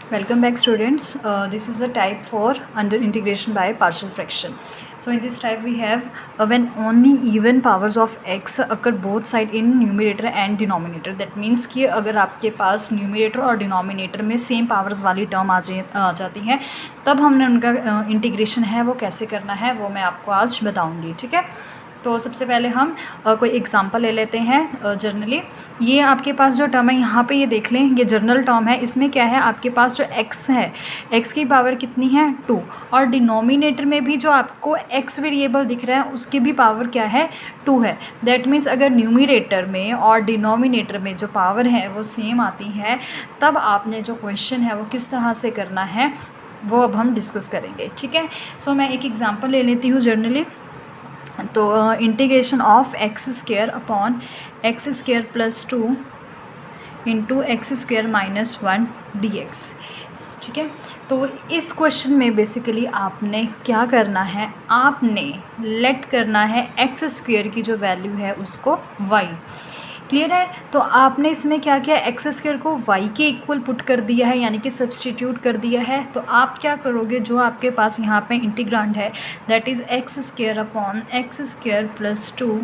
Welcome back students. This is a type 4 under integration by partial fraction. So in this type we have when only even powers of x occur both side in numerator and denominator. That means कि अगर आपके पास numerator और denominator में same powers वाली term आ जाती हैं तब हमने उनका इंटीग्रेशन है वो कैसे करना है वो मैं आपको आज बताऊँगी। ठीक है, तो सबसे पहले हम कोई एग्जांपल ले लेते हैं। जनरली ये आपके पास जो टर्म है यहाँ पे ये देख लें, ये जनरल टर्म है। इसमें क्या है, आपके पास जो x है, x की पावर कितनी है 2, और डिनोमिनेटर में भी जो आपको x वेरिएबल दिख रहा है उसकी भी पावर क्या है 2 है। दैट मीन्स अगर न्यूमिनेटर में और डिनोमिनेटर में जो पावर है वो सेम आती है तब आपने जो क्वेश्चन है वो किस तरह से करना है वो अब हम डिस्कस करेंगे। ठीक है, सो मैं एक एग्जाम्पल ले लेती हूँ जनरली। तो integration of x square upon x square plus 2 into x square minus 1 dx। ठीक है, तो इस क्वेश्चन में बेसिकली आपने क्या करना है, आपने लेट करना है एक्स स्क्वायर की जो वैल्यू है उसको y। क्लियर है, तो आपने इसमें क्या किया, एक्स स्क्वायर को y के इक्वल पुट कर दिया है, यानी कि सब्सटीट्यूट कर दिया है। तो आप क्या करोगे, जो आपके पास यहाँ पे इंटीग्रांड है that is x square upon x square plus 2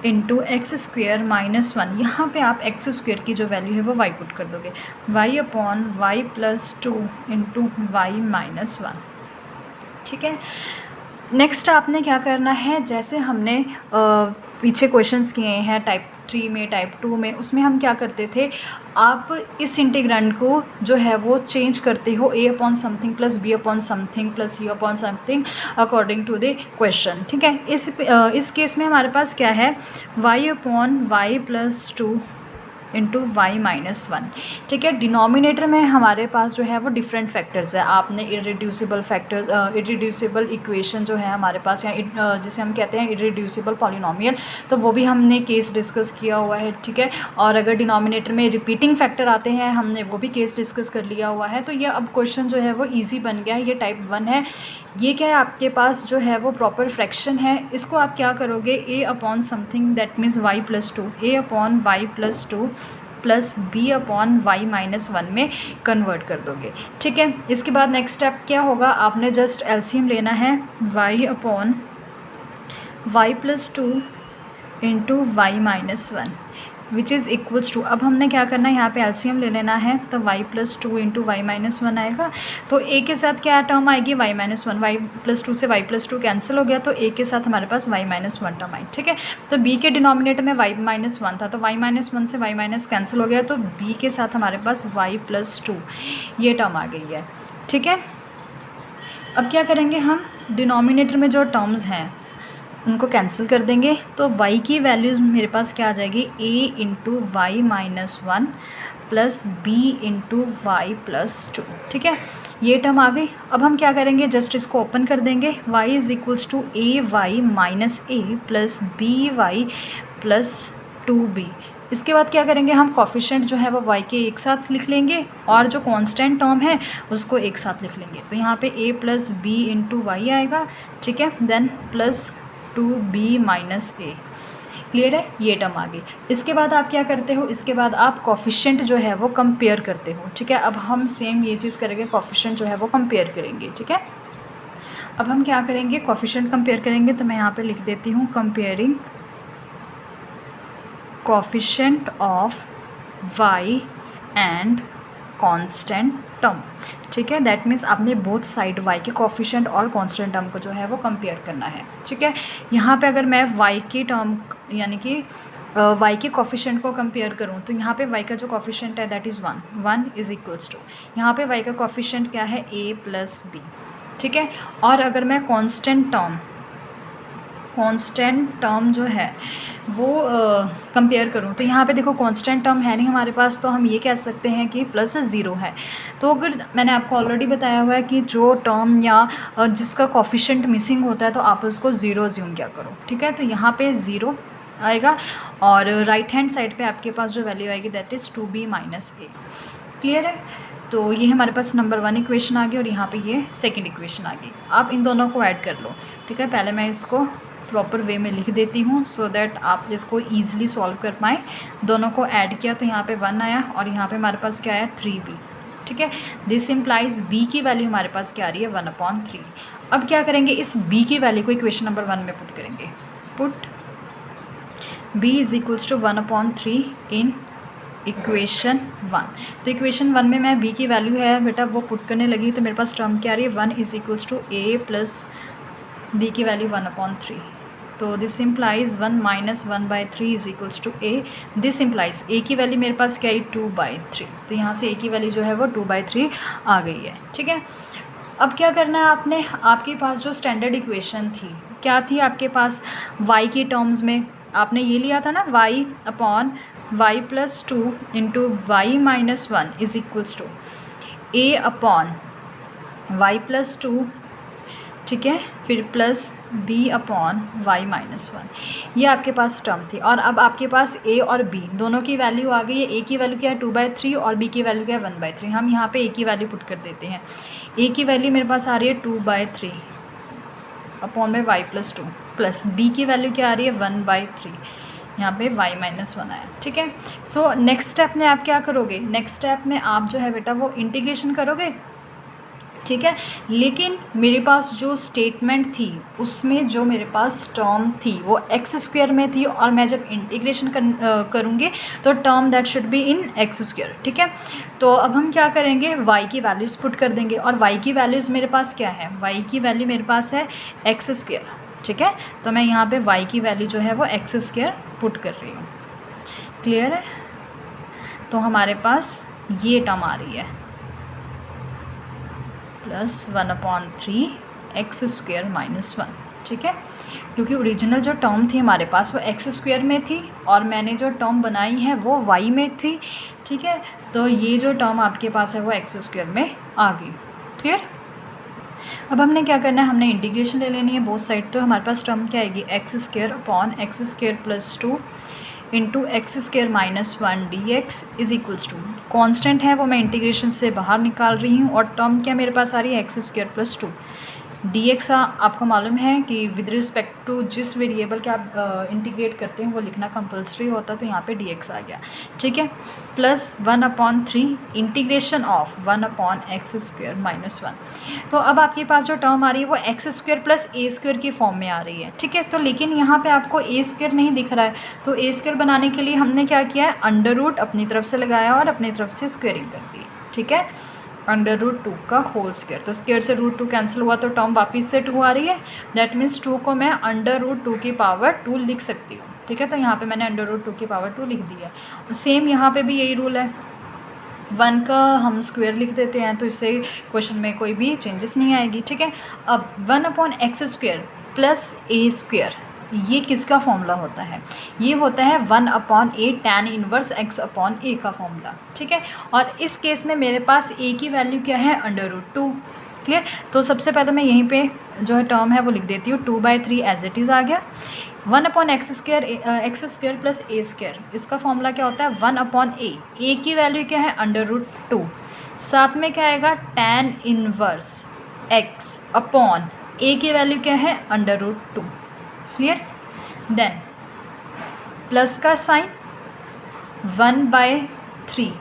into x square minus 1, यहाँ पे आप एक्स स्क्वायर की जो वैल्यू है वो y पुट कर दोगे, y upon y plus 2 into y minus 1। ठीक है, नेक्स्ट आपने क्या करना है, जैसे हमने पीछे क्वेश्चंस किए हैं टाइप 3 में, टाइप 2 में, उसमें हम क्या करते थे, आप इस इंटीग्रेंड को जो है वो चेंज करते हो a upon something plus b upon something plus c upon something according to the question. ठीक है, इस केस में हमारे पास क्या है, y upon y plus 2 into y minus 1। ठीक है, डिनोमिनेटर में हमारे पास जो है वो डिफरेंट फैक्टर्स है। आपने इरेड्यूसिबल फैक्टर, इरेड्यूसिबल इक्वेशन जो है हमारे पास, या जिसे हम कहते हैं इरेड्यूसिबल पॉलिनोमियल, तो वो भी हमने केस डिस्कस किया हुआ है। ठीक है, और अगर डिनोमिनेटर में रिपीटिंग फैक्टर आते हैं हमने वो भी केस डिस्कस कर लिया हुआ है। तो ये अब क्वेश्चन जो है वो ईजी बन गया है। ये टाइप 1 है। ये क्या है, आपके पास जो है वो प्रॉपर फ्रैक्शन है। इसको आप क्या करोगे, a upon something that means y plus 2, a upon y plus 2 plus b upon y minus 1 में कन्वर्ट कर दोगे। ठीक है, इसके बाद नेक्स्ट स्टेप क्या होगा, आपने जस्ट एलसीएम लेना है, y upon y plus 2 into y minus 1 which is equals to, अब हमने क्या करना है, यहाँ पे एलसीएम ले लेना है, तो y plus 2 into y minus 1 आएगा। तो a के साथ क्या टर्म आएगी, y माइनस 1, वाई प्लस 2 से y प्लस 2 कैंसिल हो गया, तो a के साथ हमारे पास y माइनस 1 टर्म आई। ठीक है, तो b के डिनोमिनेटर में y माइनस 1 था, तो y माइनस 1 से y माइनस कैंसिल हो गया, तो b के साथ हमारे पास y प्लस 2 ये टर्म आ गई है। ठीक है, अब क्या करेंगे हम, डिनोमिनेटर में जो टर्म्स हैं उनको कैंसिल कर देंगे, तो y की वैल्यूज़ मेरे पास क्या आ जाएगी, a into y minus 1 plus b into y plus 2। ठीक है, ये टर्म आ गई। अब हम क्या करेंगे, जस्ट इसको ओपन कर देंगे, y is equals to a y minus a plus b y plus 2b। इसके बाद क्या करेंगे, हम कॉफिशेंट जो है वो y के एक साथ लिख लेंगे और जो कांस्टेंट टर्म है उसको एक साथ लिख लेंगे। तो यहाँ पे a plus b into y आएगा। ठीक है, then plus 2b minus a। Clear है, ये टर्म आ गई। इसके बाद आप क्या करते हो, इसके बाद आप कॉफिशेंट जो है वो कंपेयर करते हो। ठीक है, अब हम सेम ये चीज़ करेंगे, कॉफिशेंट जो है वो कंपेयर करेंगे। ठीक है, अब हम क्या करेंगे, कॉफिशेंट कंपेयर करेंगे, तो मैं यहाँ पे लिख देती हूँ comparing coefficient of y and constant term. ठीक है, दैट मीन्स आपने बोथ साइड y के कोफिशिएंट और कांस्टेंट टर्म को जो है वो कंपेयर करना है। ठीक है, यहाँ पे अगर मैं y की टर्म यानी कि y के कोफिशिएंट को कंपेयर करूँ तो यहाँ पे y का जो कोफिशिएंट है that is 1 is equals to, यहाँ पे y का कोफिशिएंट क्या है, a प्लस b। ठीक है, और अगर मैं कांस्टेंट टर्म जो है वो कंपेयर करूँ तो यहाँ पे देखो कांस्टेंट टर्म है नहीं हमारे पास, तो हम ये कह सकते हैं कि प्लस 0 है। तो अगर मैंने आपको ऑलरेडी बताया हुआ है कि जो टर्म या जिसका कोफिशिएंट मिसिंग होता है तो आप उसको 0 अज्यूम क्या करो। ठीक है, तो यहाँ पे 0 आएगा और राइट हैंड साइड पे आपके पास जो वैल्यू आएगी that is 2b minus a। Clear है, तो ये हमारे पास नंबर 1 इक्वेशन आ गई और यहाँ पे ये सेकंड इक्वेशन आ गई। आप इन दोनों को ऐड कर लो। ठीक है, पहले मैं इसको प्रॉपर वे में लिख देती हूँ सो दैट आप इसको ईजिली सॉल्व कर पाएँ। दोनों को ऐड किया तो यहाँ पे 1 आया और यहाँ पे हमारे पास क्या आया 3b। ठीक है। दिस इम्प्लाइज b की वैल्यू हमारे पास क्या आ रही है 1/3। अब क्या करेंगे, इस b की वैल्यू को इक्वेशन नंबर 1 में पुट करेंगे। Put b is equals to 1/3 in equation 1। तो इक्वेशन 1 में मैं b की वैल्यू है बेटा वो पुट करने लगी, तो मेरे पास टर्म क्या आ रही है 1 is equals to a plus b की वैल्यू 1/3। तो this implies 1 minus 1/3 is equals to a। This implies a की वैल्यू मेरे पास क्या है 2/3। तो यहाँ से a की वैल्यू जो है वो 2/3 आ गई है, ठीक है। अब क्या करना है आपने, आपके पास जो स्टैंडर्ड इक्वेशन थी क्या थी आपके पास, y की टर्म्स में आपने ये लिया था ना y/y plus 2 into y minus 1 is equals to a/y plus 2, ठीक है, फिर प्लस b/y माइनस 1। ये आपके पास टर्म थी। और अब आपके पास a और b दोनों की वैल्यू आ गई है। a की वैल्यू क्या है 2/3 और b की वैल्यू क्या है 1/3। हम यहाँ पे a की वैल्यू पुट कर देते हैं। a की वैल्यू मेरे पास आ रही है 2/3 अपॉन में y प्लस 2, प्लस b की वैल्यू क्या आ रही है 1/3, यहाँ पे y माइनस 1 आया, ठीक है। सो नेक्स्ट स्टेप में आप क्या करोगे, नेक्स्ट स्टेप में आप जो है बेटा वो इंटीग्रेशन करोगे, ठीक है। लेकिन मेरे पास जो स्टेटमेंट थी उसमें जो मेरे पास टर्म थी वो एक्स स्क्वायर में थी, और मैं जब इंटीग्रेशन करूँगी तो term that should be in x square, ठीक है। तो अब हम क्या करेंगे, y की वैल्यूज़ पुट कर देंगे, और y की वैल्यूज़ मेरे पास क्या है, y की वैल्यू मेरे पास है एक्स स्क्वायर, ठीक है। तो मैं यहाँ पे y की वैल्यू जो है वो एक्स स्क्वायर पुट कर रही हूँ, क्लियर है। तो हमारे पास ये टर्म आ रही है प्लस 1/3 एक्स स्क्वायर माइनस 1, ठीक है। क्योंकि ओरिजिनल जो टर्म थी हमारे पास वो एक्स स्क्वायर में थी और मैंने जो टर्म बनाई है वो y में थी, ठीक है। तो ये जो टर्म आपके पास है वो एक्स स्क्वायर में आ गई, क्लियर। अब हमने क्या करना है, हमने इंटीग्रेशन ले लेनी है बोथ साइड। तो हमारे पास टर्म क्या आएगी x square upon x square plus 2 into x square minus 1 D X is equals to, constant है वो मैं इंटीग्रेशन से बाहर निकाल रही हूँ, और टर्म क्या मेरे पास आ रही है x square plus 2 D x. आपको मालूम है कि विद रिस्पेक्ट टू जिस वेरिएबल के आप इंटीग्रेट करते हैं वो लिखना कंपलसरी होता है, तो यहाँ पे डी एक्स आ गया, ठीक है। Plus 1/3 integration of 1/x square minus 1। तो अब आपके पास जो टर्म आ रही है वो एक्स स्क्वायर प्लस ए स्क्वायर की फॉर्म में आ रही है, ठीक है। तो लेकिन यहाँ पे आपको ए स्क्वायर नहीं दिख रहा है, तो ए स्क्वायर बनाने के लिए हमने क्या किया है, अंडर रूट अपनी तरफ से लगाया और अपनी तरफ से स्क्वेयरिंग कर दी, ठीक है, √2 का होल स्क्वायर। तो स्क्वायर से √2 कैंसिल हुआ तो टर्म वापस से 2 आ रही है, दैट मीन्स 2 को मैं √2 की पावर 2 लिख सकती हूँ, ठीक है। तो यहाँ पे मैंने √2 की पावर 2 लिख दी है। सेम यहाँ पे भी यही रूल है, 1 का हम स्क्वायर लिख देते हैं, तो इससे क्वेश्चन में कोई भी चेंजेस नहीं आएगी, ठीक है। अब 1/x स्क्वायर प्लस ए स्क्वायर, ये किसका फॉर्मूला होता है, ये होता है 1/a tan इनवर्स x/a का फॉर्मूला, ठीक है। और इस केस में मेरे पास a की वैल्यू क्या है √2, क्लियर। तो सबसे पहले मैं यहीं पे जो है टर्म है वो लिख देती हूँ, 2/3 एज इट इज़ आ गया। 1/x स्क्वायर प्लस ए स्क्वायर, इसका फॉर्मूला क्या होता है 1/a, a की वैल्यू क्या है √2, साथ में क्या आएगा tan इनवर्स x/a की वैल्यू क्या है √2, क्लियर। देन प्लस का sign 1/3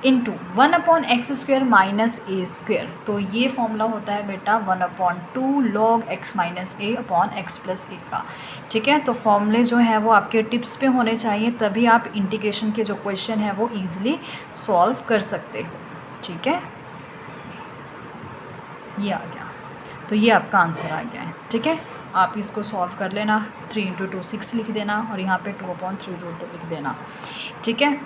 into 1/x square minus a square. तो ये फॉर्मूला होता है बेटा 1/2 log x minus a upon x plus a का, ठीक है। तो फॉर्मूले जो है वो आपके टिप्स पे होने चाहिए, तभी आप इंटीग्रेशन के जो क्वेश्चन है वो ईजिली सॉल्व कर सकते हो, ठीक है। ये आ गया, तो ये आपका आंसर आ गया है, ठीक है। आप इसको सॉल्व कर लेना, 3 × 2 6 लिख देना और यहाँ पे 2/3√2 लिख देना, ठीक है।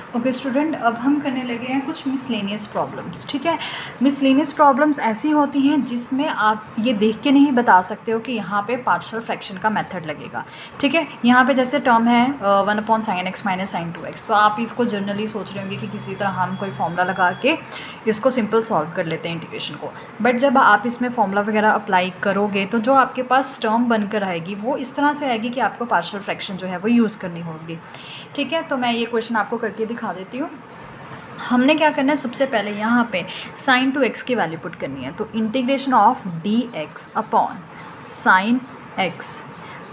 ओके स्टूडेंट, अब हम करने लगे हैं कुछ मिसलेनियस प्रॉब्लम्स, ठीक है। मिसलेनियस प्रॉब्लम्स ऐसी होती हैं जिसमें आप ये देख के नहीं बता सकते हो कि यहाँ पे पार्शियल फ्रैक्शन का मेथड लगेगा, ठीक है। यहाँ पे जैसे टर्म है 1/sin x minus sin 2x, तो आप इसको जनरली सोच रहे होंगे कि किसी तरह हम कोई फॉर्मूला लगा के इसको सिंपल सॉल्व कर लेते हैं इंटीग्रेशन को, बट जब आप इसमें फॉर्मूला वगैरह अप्लाई करोगे तो जो आपके पास टर्म बनकर आएगी वो इस तरह से आएगी कि आपको पार्शियल फ्रैक्शन जो है वो यूज़ करनी होगी, ठीक है। तो मैं ये क्वेश्चन आपको करके दिखा देती हूँ। हमने क्या करना है, सबसे पहले यहाँ पे sin 2x की वैल्यू पुट करनी है, तो integration of dx upon sin x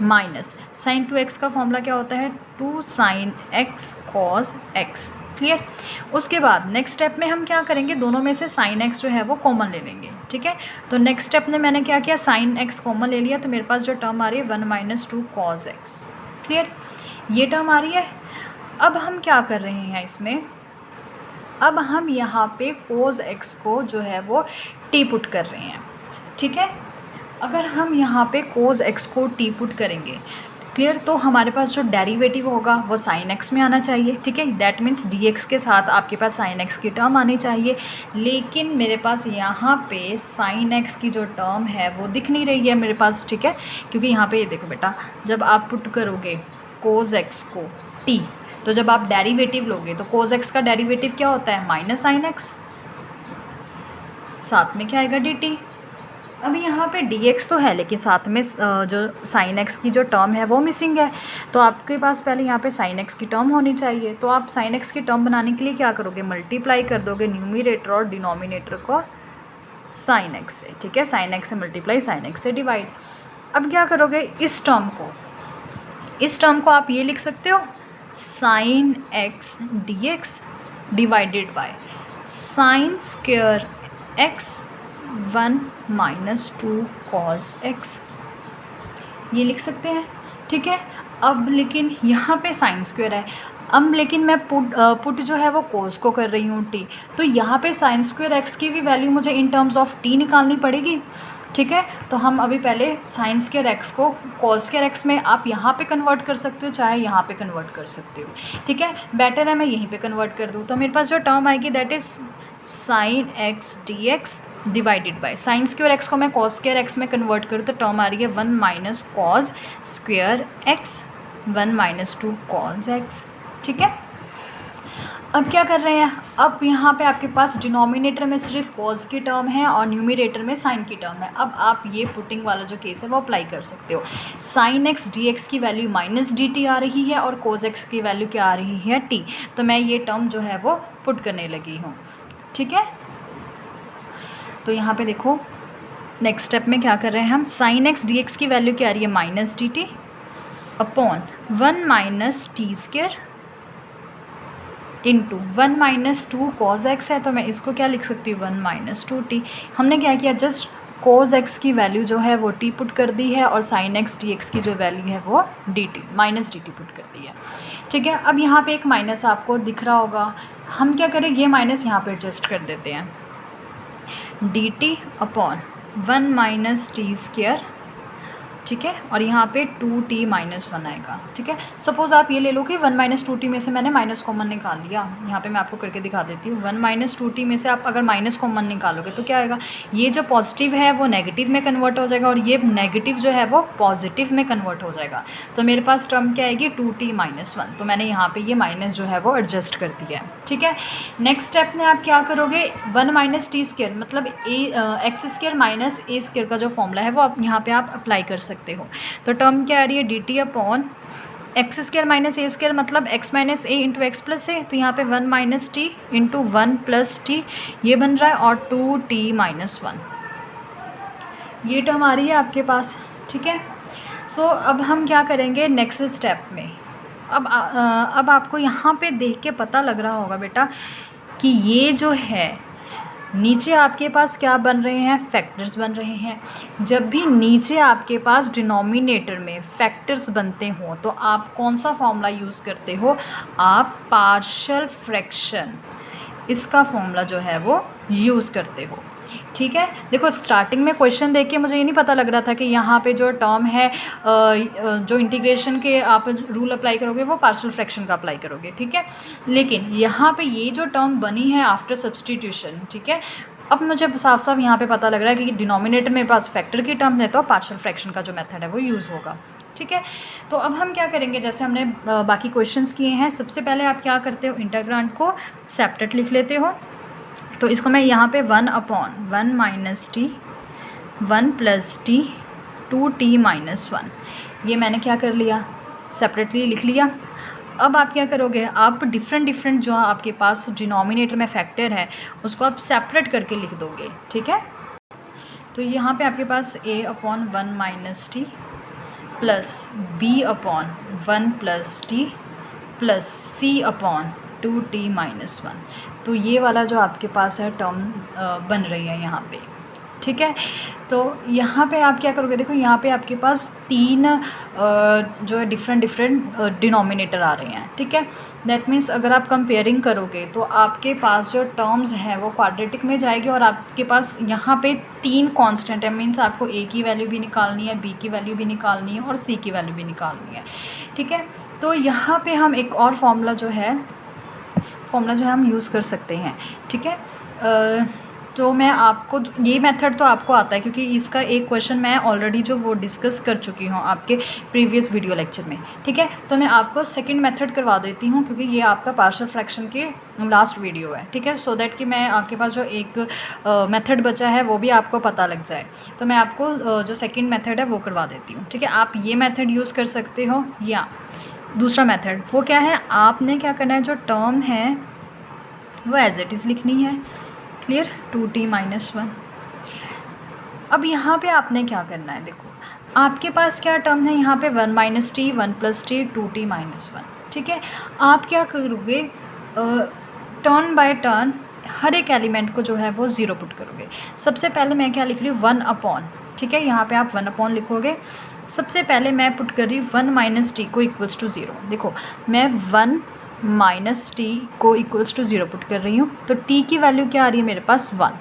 minus sine 2x का फॉर्मूला क्या होता है, 2 sin x cos x। Clear. उसके बाद नेक्स्ट स्टेप में हम क्या करेंगे, दोनों में से sin x जो है वो कॉमन ले लेंगे। ठीक है, तो नेक्स्ट स्टेप में मैंने क्या किया, sin x कॉमन ले लिया, तो मेरे पास जो टर्म आ रही है 1 - 2 cos x। क्लियर, ये टर्म आ रही है। अब हम क्या कर रहे हैं इसमें, अब हम यहाँ पे cos x को जो है वो t पुट कर रहे हैं। ठीक है, अगर हम यहाँ पे cos x को t पुट करेंगे, क्लियर, तो हमारे पास जो डेरिवेटिव होगा वो sin x में आना चाहिए। ठीक है, दैट मीन्स dx के साथ आपके पास sin x की टर्म आनी चाहिए, लेकिन मेरे पास यहाँ पे sin x की जो टर्म है वो दिख नहीं रही है मेरे पास। ठीक है, क्योंकि यहाँ पे ये देखो बेटा, जब आप पुट करोगे cos x को t, तो जब आप डेरिवेटिव लोगे तो cos x का डेरिवेटिव क्या होता है, माइनस sin x, साथ में क्या आएगा dt। अब यहाँ पे dx तो है, लेकिन साथ में जो sin x की जो टर्म है वो मिसिंग है, तो आपके पास पहले यहाँ पे sin x की टर्म होनी चाहिए। तो आप sin x की टर्म बनाने के लिए क्या करोगे, मल्टीप्लाई कर दोगे न्यूमरेटर और डिनोमिनेटर को sin x से। ठीक है, sin x से मल्टीप्लाई, sin x से डिवाइड। अब क्या करोगे, इस टर्म को आप ये लिख सकते हो, sin x dx divided by sin square x 1 - 2 cos x, ये लिख सकते हैं। ठीक है, अब लेकिन यहाँ पे साइन स्क्वायर है, अब लेकिन मैं पुट जो है वो कोस को कर रही हूँ t, तो यहाँ पे साइन स्क्वायर x की भी वैल्यू मुझे इन टर्म्स ऑफ t निकालनी पड़ेगी। ठीक है, तो हम अभी पहले साइन स्क्वायर x को कॉस स्क्वायर x में आप यहाँ पे कन्वर्ट कर सकते हो, चाहे यहाँ पे कन्वर्ट कर सकते हो। ठीक है, बेटर है मैं यहीं पे कन्वर्ट कर दूँ, तो मेरे पास जो टर्म आएगी that is sine x dx divided by sine square x को मैं कॉस स्क्वायर x में कन्वर्ट करूँ तो टर्म आ रही है 1 - cos square x 1 - 2 cos x। ठीक है, अब क्या कर रहे हैं, अब यहाँ पे आपके पास डिनोमिनेटर में सिर्फ cos की टर्म है और न्यूमरेटर में साइन की टर्म है। अब आप ये पुटिंग वाला जो केस है वो अप्लाई कर सकते हो। sin x dx की वैल्यू माइनस dt आ रही है और cos x की वैल्यू क्या आ रही है, t, तो मैं ये टर्म जो है वो पुट करने लगी हूँ। ठीक है, तो यहाँ पे देखो नेक्स्ट स्टेप में क्या कर रहे हैं हम, sin x dx की वैल्यू क्या आ रही है, minus dt upon 1 - t square into 1 - 2 cos x है, तो मैं इसको क्या लिख सकती हूँ, 1 - 2t। हमने क्या किया, जस्ट cos x की वैल्यू जो है वो t पुट कर दी है और sin x dx की जो वैल्यू है वो dt माइनस dt पुट कर दी है। ठीक है, अब यहाँ पे एक माइनस आपको दिख रहा होगा, हम क्या करें, ये माइनस यहाँ पे एडजस्ट कर देते हैं, dt अपॉन 1 - t स्क्वायर। ठीक है, और यहाँ पे 2t - 1 आएगा। ठीक है, सपोज़ आप ये ले लो कि 1 - 2t में से मैंने माइनस कॉमन निकाल लिया, यहाँ पे मैं आपको करके दिखा देती हूँ। 1 - 2t में से आप अगर माइनस कॉमन निकालोगे तो क्या आएगा, ये जो पॉजिटिव है वो नेगेटिव में कन्वर्ट हो जाएगा और ये नेगेटिव जो है वो पॉजिटिव में कन्वर्ट हो जाएगा, तो मेरे पास टर्म क्या आएगी, 2t - 1, तो मैंने यहाँ पर ये माइनस जो है वो एडजस्ट कर दिया है। ठीक है, नेक्स्ट स्टेप में आप क्या करोगे, 1 - t स्क्वायर मतलब x square minus a square का जो फॉर्मूला है वो आप यहाँ पर आप अप्लाई कर सकते हो। तो टर्म क्या आ रही है, dt upon x square minus a square मतलब x माइनस ए इंटू एक्स प्लस ए, तो यहाँ पे 1 - t इंटू 1 + t ये बन रहा है और 2t - 1 ये टर्म आ रही है आपके पास। ठीक है, सो अब हम क्या करेंगे नेक्स्ट स्टेप में, अब आपको यहाँ पे देख के पता लग रहा होगा बेटा कि ये जो है नीचे आपके पास क्या बन रहे हैं, फैक्टर्स बन रहे हैं। जब भी नीचे आपके पास डिनोमिनेटर में फैक्टर्स बनते हो तो आप कौन सा फॉर्मूला यूज़ करते हो, आप पार्शियल फ्रैक्शन, इसका फॉर्मूला जो है वो यूज़ करते हो। ठीक है, देखो स्टार्टिंग में क्वेश्चन देख के मुझे ये नहीं पता लग रहा था कि यहाँ पे जो टर्म है जो इंटीग्रेशन के आप रूल अप्लाई करोगे वो पार्शियल फ्रैक्शन का अप्लाई करोगे। ठीक है, लेकिन यहाँ पे ये जो टर्म बनी है आफ्टर सब्सटीट्यूशन, ठीक है, अब मुझे साफ साफ यहाँ पे पता लग रहा है कि डिनोमिनेटर मेरे पास फैक्टर की टर्म है तो पार्शियल फ्रैक्शन का जो मेथड है वो यूज़ होगा। ठीक है, तो अब हम क्या करेंगे, जैसे हमने बाकी क्वेश्चंस किए हैं, सबसे पहले आप क्या करते हो, इंटीग्रांड को सेपरेट लिख लेते हो। तो इसको मैं यहाँ पे 1 अपॉन 1 - t 1 + t 2t - 1 ये मैंने क्या कर लिया, सेपरेटली लिख लिया। अब आप क्या करोगे, आप डिफरेंट जो आपके पास डिनोमिनेटर में फैक्टर है उसको आप सेपरेट करके लिख दोगे। ठीक है, तो यहाँ पे आपके पास a upon 1 - t plus b upon 1 plus t plus c upon 2t-1। तो ये वाला जो आपके पास है टर्म बन रही है यहाँ पे, ठीक है। तो यहाँ पे आप क्या करोगे, देखो यहाँ पे आपके पास 3 जो है डिफरेंट डिनोमिनेटर आ रहे हैं, ठीक है। दैट मीन्स अगर आप कंपेयरिंग करोगे तो आपके पास जो टर्म्स हैं वो क्वाड्रेटिक में जाएगी और आपके पास यहाँ पे 3 कांस्टेंट है। मीन्स आपको ए की वैल्यू भी निकालनी है, बी की वैल्यू भी निकालनी है और सी की वैल्यू भी निकालनी है, ठीक है। तो यहाँ पे हम एक और फॉर्मूला जो है हम यूज़ कर सकते हैं, ठीक है। तो मैं आपको ये मेथड तो आपको आता है क्योंकि इसका एक क्वेश्चन मैं ऑलरेडी जो वो डिस्कस कर चुकी हूँ आपके प्रीवियस वीडियो लेक्चर में, ठीक है। तो मैं आपको सेकंड मेथड करवा देती हूँ क्योंकि ये आपका पार्शियल फ्रैक्शन के लास्ट वीडियो है, ठीक है। सो दैट कि मैं आपके पास जो एक मेथड बचा है वो भी आपको पता लग जाए। तो मैं आपको जो सेकेंड मेथड है वो करवा देती हूँ, ठीक है। आप ये मेथड यूज़ कर सकते हो या दूसरा मेथड, वो क्या है, आपने क्या करना है, जो टर्म है वो एज इट इज़ लिखनी है, क्लियर, 2t-1। अब यहाँ पे आपने क्या करना है, देखो आपके पास क्या टर्म है यहाँ पे 1 - t 1 + t 2t-1, ठीक है। आप क्या करोगे, टर्न बाय टर्न हर एक एलिमेंट को जो है वो 0 पुट करोगे। सबसे पहले मैं क्या लिख रही हूँ, 1 अपॉन, ठीक है। यहाँ पे आप 1 अपॉन लिखोगे। सबसे पहले मैं पुट कर रही हूँ 1 - t को इक्वल्स टू 0। देखो मैं 1 - t को इक्वल्स टू 0 पुट कर रही हूँ, तो t की वैल्यू क्या आ रही है मेरे पास 1।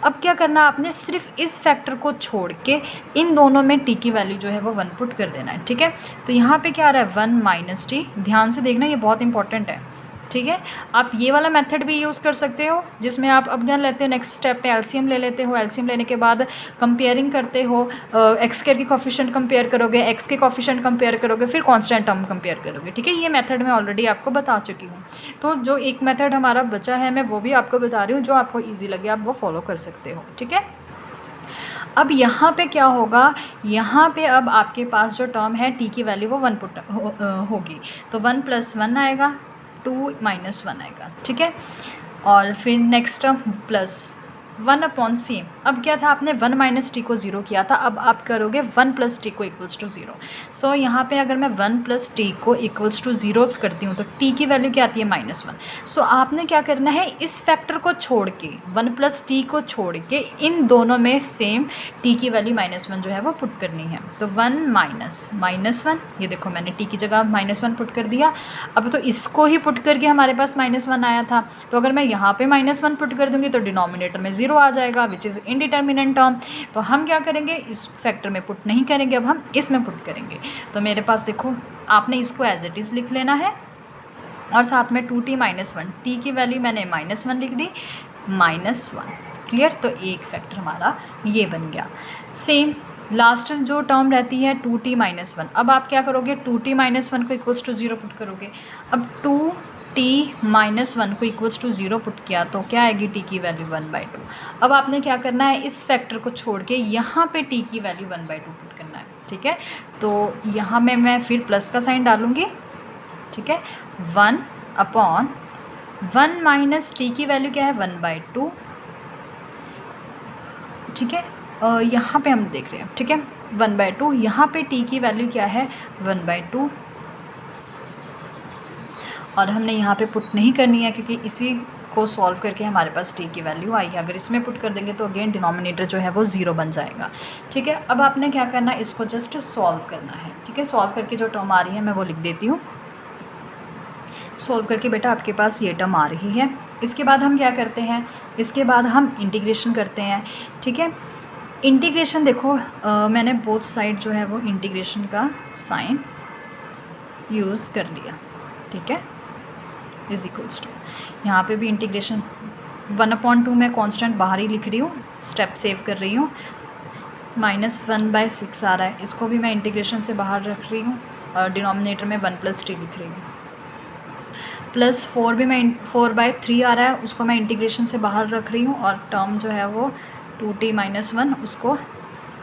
अब क्या करना, आपने सिर्फ इस फैक्टर को छोड़ के इन दोनों में t की वैल्यू जो है वो 1 पुट कर देना है, ठीक है। तो यहाँ पे क्या आ रहा है 1 - t, ध्यान से देखना ये बहुत इंपॉर्टेंट है, ठीक है। आप ये वाला मेथड भी यूज़ कर सकते हो जिसमें आप अब क्या लेते हो, नेक्स्ट स्टेप पे एलसीएम ले लेते हो। एलसीएम लेने के बाद कंपेयरिंग करते हो, एक्स के कोफिशिएंट कंपेयर करोगे, एक्स के कोफिशिएंट कंपेयर करोगे, फिर कांस्टेंट टर्म कंपेयर करोगे, ठीक है। ये मेथड मैं ऑलरेडी आपको बता चुकी हूँ। तो जो एक मेथड हमारा बचा है मैं वो भी आपको बता रही हूँ, जो आपको ईजी लगे आप वो फॉलो कर सकते हो, ठीक है। अब यहाँ पे क्या होगा, यहाँ पे अब आपके पास जो टर्म है t की वैल्यू वो 1 पुट होगी, तो 1 + 1 आएगा, 2 - 1 आएगा, ठीक है। और फिर next term plus 1 upon same. अब क्या था, आपने 1 - t को 0 किया था, अब आप करोगे 1 + t को इक्वल्स टू 0। सो यहाँ पे अगर मैं 1 + t को इक्वल्स टू 0 करती हूँ तो t की वैल्यू क्या आती है -1। सो आपने क्या करना है, इस फैक्टर को छोड़ के 1 + t को छोड़ के इन दोनों में सेम t की वैल्यू -1 जो है वो पुट करनी है। तो 1 - -1, ये देखो मैंने t की जगह -1 पुट कर दिया। अब तो इसको ही पुट करके हमारे पास -1 आया था, तो अगर मैं यहाँ पे -1 पुट कर दूँगी तो डिनोमिनेटर में 0 आ जाएगा, विच इज़ इंडिटर्मिनेंट टर्म। तो हम क्या करेंगे, इस फैक्टर में पुट नहीं करेंगे, अब हम इसमें पुट करेंगे। तो मेरे पास देखो आपने इसको एज इट इज़ लिख लेना है और साथ में 2t-1, t की वैल्यू मैंने -1 लिख दी, -1, क्लियर। तो एक फैक्टर हमारा ये बन गया। सेम लास्ट जो टर्म रहती है 2t-1, अब आप क्या करोगे, 2t-1 को इक्वल्स टू 0 पुट करोगे। अब 2t-1 को इक्वल्स टू 0 पुट किया तो क्या आएगी, t की वैल्यू 1/2। अब आपने क्या करना है, इस फैक्टर को छोड़ के यहाँ पे t की वैल्यू 1/2 पुट करना है, ठीक है। तो यहाँ में मैं फिर प्लस का साइन डालूँगी, ठीक है। 1 अपॉन 1 - t की वैल्यू क्या है 1/2, ठीक है। यहाँ पे हम देख रहे हैं, ठीक है, 1/2। यहाँ पे t की वैल्यू क्या है 1/2, और हमने यहाँ पे पुट नहीं करनी है क्योंकि इसी को सॉल्व करके हमारे पास t की वैल्यू आई है। अगर इसमें पुट कर देंगे तो अगेन डिनोमिनेटर जो है वो 0 बन जाएगा, ठीक है। अब आपने क्या करना है, इसको जस्ट सॉल्व करना है, ठीक है। सॉल्व करके जो टर्म आ रही है मैं वो लिख देती हूँ। सॉल्व करके बेटा आपके पास ये टर्म आ रही है। इसके बाद हम क्या करते हैं, इसके बाद हम इंटीग्रेशन करते हैं, ठीक है। इंटीग्रेशन देखो मैंने बोथ साइड जो है वो इंटीग्रेशन का साइन यूज़ कर लिया, ठीक है, इज इक्वल्स टू यहाँ पे भी इंटीग्रेशन 1/2 मैं कांस्टेंट बाहर ही लिख रही हूँ, स्टेप सेव कर रही हूँ। -1/6 आ रहा है, इसको भी मैं इंटीग्रेशन से बाहर रख रही हूँ और डिनोमिनेटर में 1 + t लिख रही हूँ। +4 भी मैं 4/3 आ रहा है, उसको मैं इंटीग्रेशन से बाहर रख रही हूँ और टर्म जो है वो 2t-1 उसको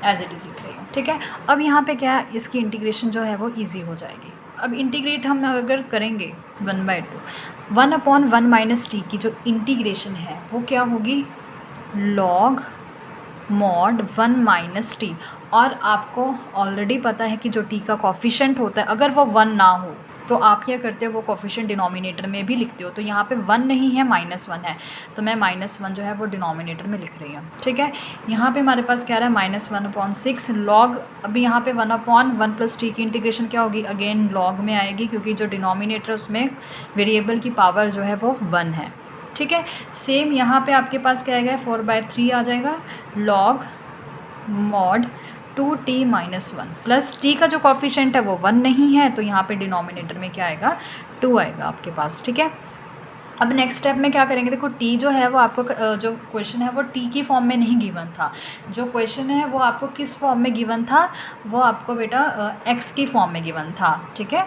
एज इट इज़ लिख रही हूँ, ठीक है। अब यहाँ पे क्या है, इसकी इंटीग्रेशन जो है वो ईजी हो जाएगी। अब इंटीग्रेट हम अगर करेंगे 1/2, 1/1 - t की जो इंटीग्रेशन है वो क्या होगी, log mod 1 - t। और आपको ऑलरेडी पता है कि जो टी का कोफिशिएंट होता है अगर वो 1 ना हो तो आप क्या करते हो, वो कोफिशिएंट डिनोमिनेटर में भी लिखते हो। तो यहाँ पे 1 नहीं है, -1 है, तो मैं -1 जो है वो डिनोमिनेटर में लिख रही हूँ, ठीक है। यहाँ पे हमारे पास क्या रहा है, -1/6 लॉग। अभी यहाँ पे 1/1 प्लस टी की इंटीग्रेशन क्या होगी, अगेन लॉग में आएगी, क्योंकि जो डिनोमिनेटर उसमें वेरिएबल की पावर जो है वो 1 है, ठीक है। सेम यहाँ पे आपके पास क्या आएगा, 4/3 आ जाएगा log mod 2t - 1 plus T का जो कॉफिशिएंट है वो 1 नहीं है, तो यहाँ पे डिनोमिनेटर में क्या आएगा, 2 आएगा आपके पास, ठीक है। अब नेक्स्ट स्टेप में क्या करेंगे, देखो टी जो है वो आपको जो क्वेश्चन है वो टी की फॉर्म में नहीं गिवन था, जो क्वेश्चन है वो आपको किस फॉर्म में गिवन था, वो आपको बेटा एक्स की फॉर्म में गिवन था, ठीक है।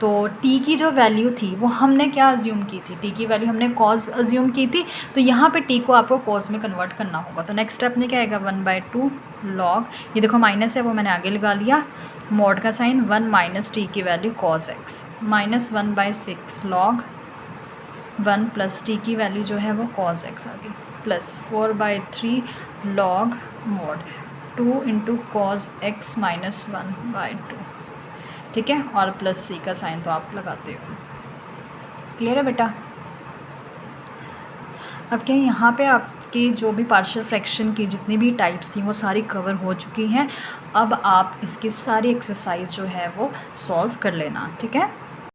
तो टी की जो वैल्यू थी वो हमने क्या अज्यूम की थी, टी की वैल्यू हमने कॉज अज्यूम की थी, तो यहाँ पे टी को आपको कॉज में कन्वर्ट करना होगा। तो नेक्स्ट स्टेप में क्या आएगा, 1/2 लॉग, ये देखो माइनस है वो मैंने आगे लगा लिया, मॉड का साइन 1 माइनस टी की value cos x, -1/6 log 1 plus T की वैल्यू जो है वो कॉज एक्स आ गई, plus 4/3 log mod 2 into cos x -1/2, ठीक है, और प्लस सी का साइन तो आप लगाते हो। क्लियर है बेटा। अब क्या यहाँ पे आपकी जो भी पार्शियल फ्रैक्शन की जितनी भी टाइप्स थी वो सारी कवर हो चुकी हैं। अब आप इसकी सारी एक्सरसाइज जो है वो सॉल्व कर लेना, ठीक है।